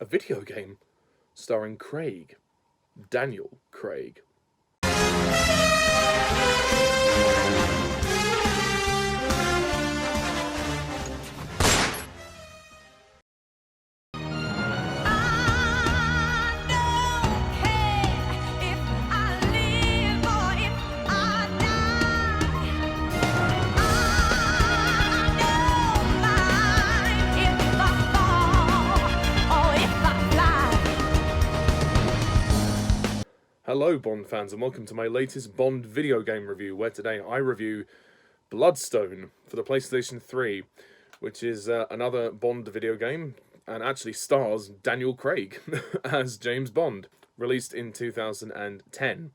a video game starring Craig, Daniel Craig. Hello Bond fans and welcome to my latest Bond video game review, where today I review Bloodstone for the PlayStation 3, which is another Bond video game and actually stars Daniel Craig as James Bond, released in 2010.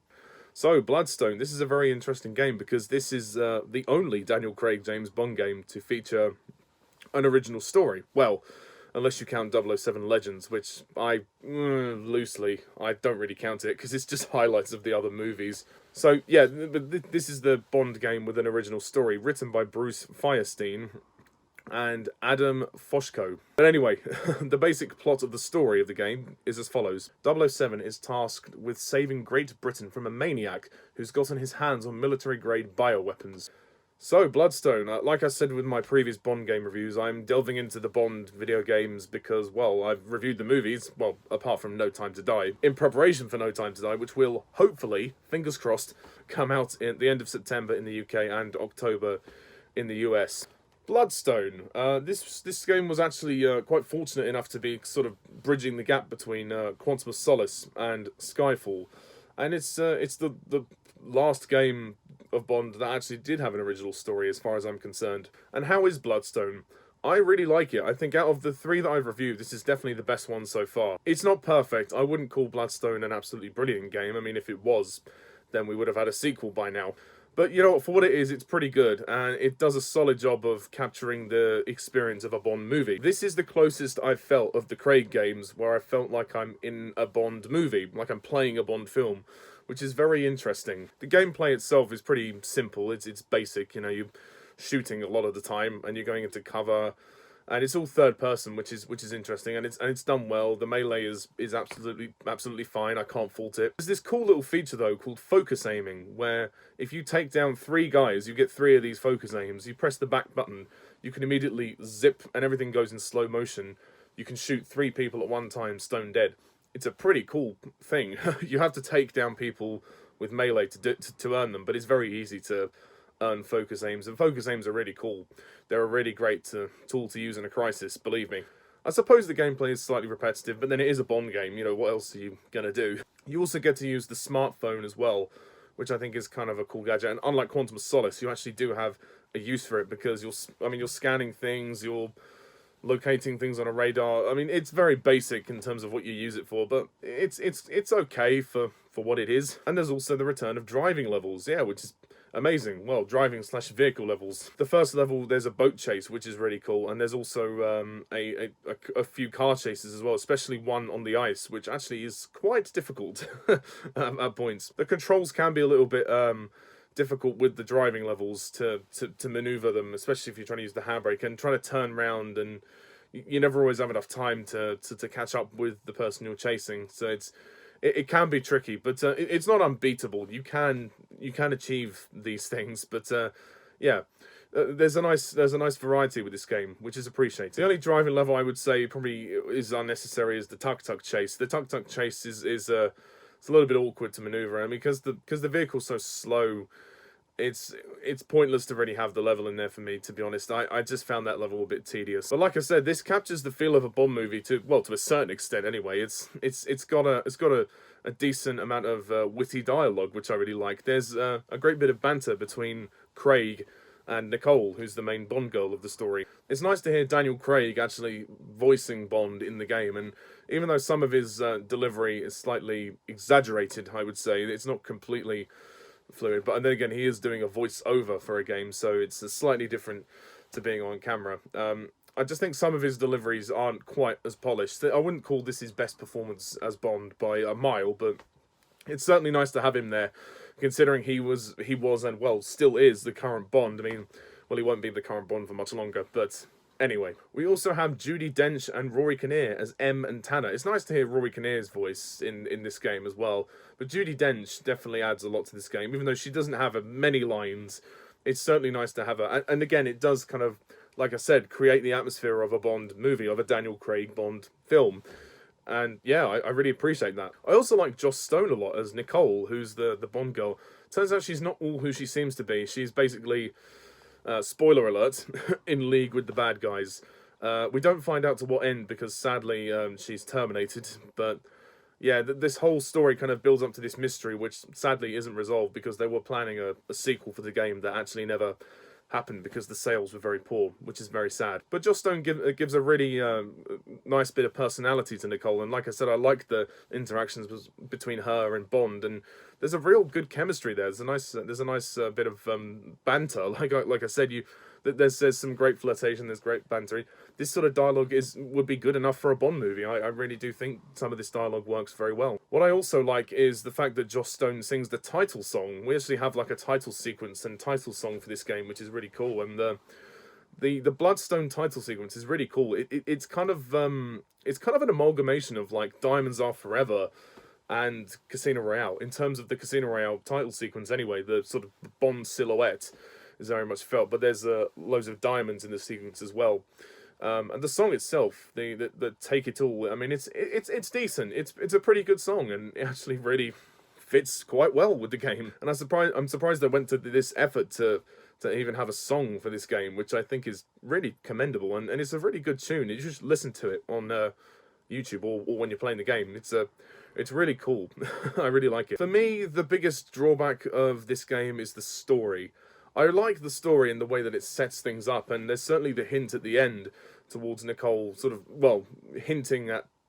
So Bloodstone, this is a very interesting game because this is the only Daniel Craig James Bond game to feature an original story. Well, unless you count 007 Legends, which I don't really count it, because it's just highlights of the other movies. So, yeah, but this is the Bond game with an original story, written by Bruce Firestein and Adam Foshko. But anyway, the basic plot of the story of the game is as follows. 007 is tasked with saving Great Britain from a maniac who's gotten his hands on military-grade bioweapons. So, Bloodstone, like I said with my previous Bond game reviews, I'm delving into the Bond video games because, well, I've reviewed the movies, well, apart from No Time to Die, in preparation for No Time to Die, which will, hopefully, fingers crossed, come out at the end of September in the UK and October in the US. Bloodstone. This game was actually quite fortunate enough to be sort of bridging the gap between Quantum of Solace and Skyfall. And it's the last game of Bond that actually did have an original story as far as I'm concerned. And how is Bloodstone? I really like it. I think out of the three that I've reviewed, this is definitely the best one so far. It's not perfect. I wouldn't call Bloodstone an absolutely brilliant game. I mean, if it was, then we would have had a sequel by now. But, you know, for what it is, it's pretty good, and it does a solid job of capturing the experience of a Bond movie. This is the closest I've felt of the Craig games, where I felt like I'm in a Bond movie, like I'm playing a Bond film, which is very interesting. The gameplay itself is pretty simple. It's basic, you know, you're shooting a lot of the time, and you're going into cover, and it's all third person, which is interesting, and it's done well. The melee is absolutely fine. I can't fault it. There's this cool little feature though called focus aiming, where if you take down 3 guys, you get 3 of these focus aims. You press the back button, you can immediately zip, and everything goes in slow motion. You can shoot 3 people at one time, stone dead. It's a pretty cool thing. You have to take down people with melee to earn them, but it's very easy to earn focus aims, and focus aims are really cool. They're a really great tool to use in a crisis, believe me. I suppose the gameplay is slightly repetitive, but then it is a Bond game, you know, what else are you gonna do? You also get to use the smartphone as well, which I think is kind of a cool gadget, and unlike Quantum of Solace, you actually do have a use for it, because you're scanning things, you're locating things on a radar. I mean, it's very basic in terms of what you use it for, but it's okay for what it is. And there's also the return of driving levels, yeah, which is amazing. Well, driving/vehicle levels. The first level, there's a boat chase, which is really cool, and there's also a few car chases as well, especially one on the ice, which actually is quite difficult at points. The controls can be a little bit difficult with the driving levels to maneuver them, especially if you're trying to use the handbrake and trying to turn round, and you never always have enough time to catch up with the person you're chasing. So it can be tricky, but it's not unbeatable. You can achieve these things, but yeah. There's a nice variety with this game, which is appreciated. The only driving level I would say probably is unnecessary is the tuk-tuk chase. The tuk-tuk chase is it's a little bit awkward to maneuver, and because the vehicle's so slow, it's pointless to really have the level in there for me, to be honest. I just found that level a bit tedious. But like I said, this captures the feel of a Bond movie to a certain extent anyway. It's got a decent amount of witty dialogue, which I really like. There's a great bit of banter between Craig and Nicole, who's the main Bond girl of the story. It's nice to hear Daniel Craig actually voicing Bond in the game, and even though some of his delivery is slightly exaggerated, I would say, it's not completely fluid, but then again, he is doing a voice-over for a game, so it's slightly different to being on camera. I just think some of his deliveries aren't quite as polished. I wouldn't call this his best performance as Bond by a mile, but it's certainly nice to have him there, considering he was and, well, still is the current Bond. I mean, well, he won't be the current Bond for much longer, but Anyway, we also have Judi Dench and Rory Kinnear as M and Tanner. It's nice to hear Rory Kinnear's voice in this game as well. But Judi Dench definitely adds a lot to this game, even though she doesn't have many lines. It's certainly nice to have her. And again, it does kind of, like I said, create the atmosphere of a Bond movie, of a Daniel Craig Bond film. And yeah, I really appreciate that. I also like Joss Stone a lot as Nicole, who's the Bond girl. Turns out she's not all who she seems to be. She's basically, spoiler alert, in league with the bad guys. We don't find out to what end because sadly she's terminated. But yeah, this whole story kind of builds up to this mystery, which sadly isn't resolved because they were planning a sequel for the game that actually never happened because the sales were very poor, which is very sad. But Joss Stone gives a really nice bit of personality to Nicole, and like I said, I like the interactions between her and Bond, and there's a real good chemistry there. There's a nice bit of banter. Like I said, there's some great flirtation. There's great banter. This sort of dialogue would be good enough for a Bond movie. I really do think some of this dialogue works very well. What I also like is the fact that Joss Stone sings the title song. We actually have like a title sequence and title song for this game, which is really cool. And the Bloodstone title sequence is really cool. It's kind of an amalgamation of like Diamonds Are Forever and Casino Royale in terms of the Casino Royale title sequence. Anyway, the sort of Bond silhouette is very much felt, but there's loads of diamonds in the sequence as well. And the song itself, the Take It All, I mean, it's decent. It's a pretty good song, and it actually really fits quite well with the game. And I'm surprised they went to this effort to even have a song for this game, which I think is really commendable. And it's a really good tune. You just listen to it on YouTube or when you're playing the game. It's really cool. I really like it. For me, the biggest drawback of this game is the story. I like the story in the way that it sets things up, and there's certainly the hint at the end towards Nicole, sort of, well,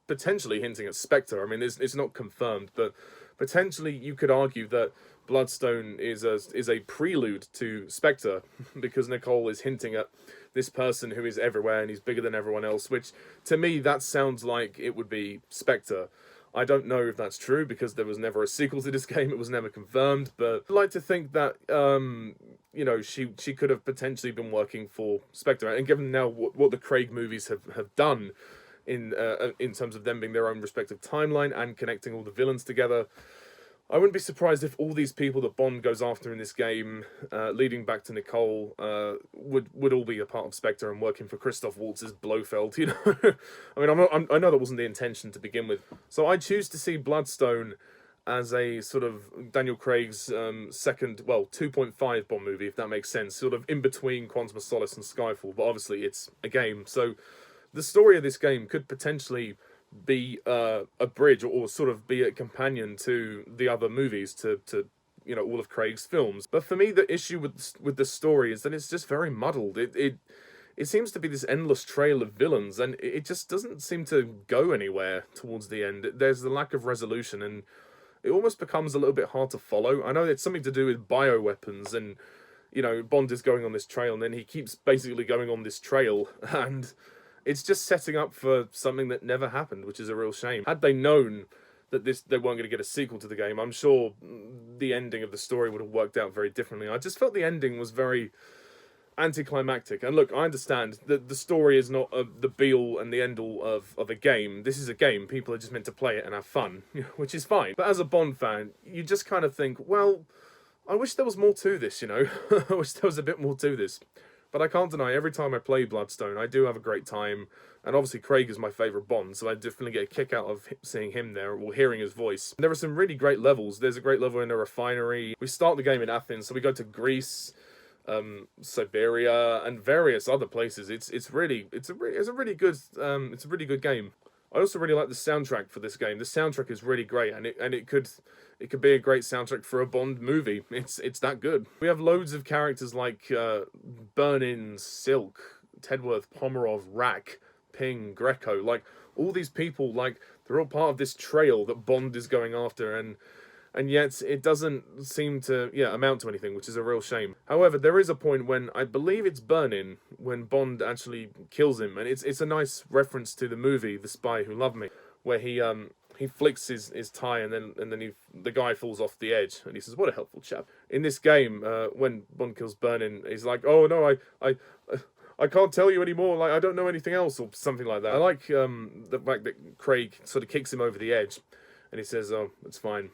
potentially hinting at Spectre. I mean, it's not confirmed, but potentially you could argue that Bloodstone is a prelude to Spectre, because Nicole is hinting at this person who is everywhere and he's bigger than everyone else, which, to me, that sounds like it would be Spectre. I don't know if that's true, because there was never a sequel to this game, it was never confirmed, but I'd like to think that, she could have potentially been working for Spectre, and given now what the Craig movies have done in terms of them being their own respective timeline and connecting all the villains together, I wouldn't be surprised if all these people that Bond goes after in this game, leading back to Nicole, would all be a part of Spectre and working for Christoph Waltz's Blofeld. I mean, I know that wasn't the intention to begin with. So I choose to see Bloodstone as a sort of Daniel Craig's second, 2.5 Bond movie, if that makes sense, sort of in between Quantum of Solace and Skyfall. But obviously, it's a game, so the story of this game could potentially be a bridge or sort of be a companion to the other movies, to all of Craig's films. But for me, the issue with the story is that it's just very muddled. It seems to be this endless trail of villains, and it just doesn't seem to go anywhere towards the end. There's the lack of resolution, and it almost becomes a little bit hard to follow. I know it's something to do with bioweapons, and Bond is going on this trail, and then he keeps basically going on this trail, and it's just setting up for something that never happened, which is a real shame. Had they known that they weren't going to get a sequel to the game, I'm sure the ending of the story would have worked out very differently. I just felt the ending was very anticlimactic. And look, I understand that the story is not the be-all and the end-all of a game. This is a game. People are just meant to play it and have fun, which is fine. But as a Bond fan, you just kind of think, well, I wish there was more to this, I wish there was a bit more to this. But I can't deny, every time I play Bloodstone, I do have a great time. And obviously Craig is my favourite Bond, so I definitely get a kick out of seeing him there, or hearing his voice. And there are some really great levels. There's a great level in a refinery. We start the game in Athens, so we go to Greece, Siberia, and various other places. It's a really good game. I also really like the soundtrack for this game. The soundtrack is really great, and it could be a great soundtrack for a Bond movie. It's that good. We have loads of characters like Burnin, Silk, Tedworth, Pomerov, Rack, Ping, Greco. Like, all these people, like, they're all part of this trail that Bond is going after, and yet it doesn't seem to amount to anything, which is a real shame. However, there is a point when, I believe it's Burnin, when Bond actually kills him, and it's a nice reference to the movie The Spy Who Loved Me, where he flicks his tie, and then the guy falls off the edge, and he says, "What a helpful chap." In this game, when Bond kills Burnin, he's like, "Oh no, I can't tell you anymore, like, I don't know anything else, or something like that. I like the fact that Craig sort of kicks him over the edge, and he says, oh, it's fine,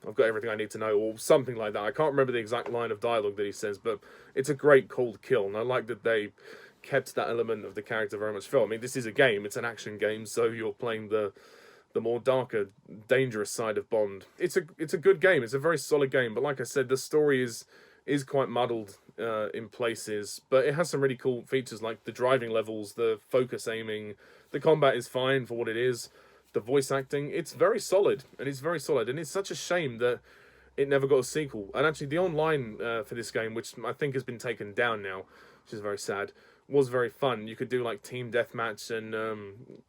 I've got everything I need to know, or something like that. I can't remember the exact line of dialogue that he says, but it's a great cold kill, and I like that they kept that element of the character very much felt. I mean, this is a game, it's an action game, so you're playing the more darker, dangerous side of Bond. It's a good game, it's a very solid game, but like I said, the story is quite muddled in places, but it has some really cool features like the driving levels, the focus aiming, the combat is fine for what it is, the voice acting, it's very solid, and it's such a shame that it never got a sequel. And actually the online for this game, which I think has been taken down now, which is very sad, was very fun. You could do like team deathmatch and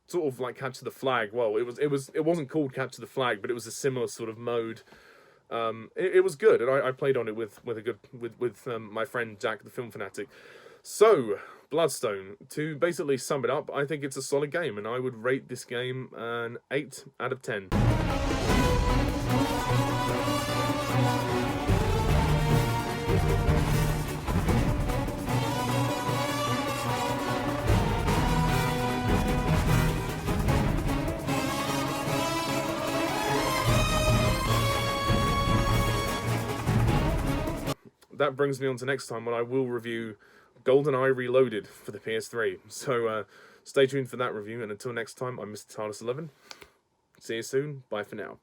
sort of like capture the flag. Well, it wasn't called capture the flag, but it was a similar sort of mode. It was good, and I played on it with my friend Jack, the film fanatic. So, Bloodstone, to basically sum it up, I think it's a solid game, and I would rate this game an 8 out of 10. That brings me on to next time when I will review GoldenEye Reloaded for the PS3. So stay tuned for that review, and until next time, I'm Mr. TARDIS11. See you soon. Bye for now.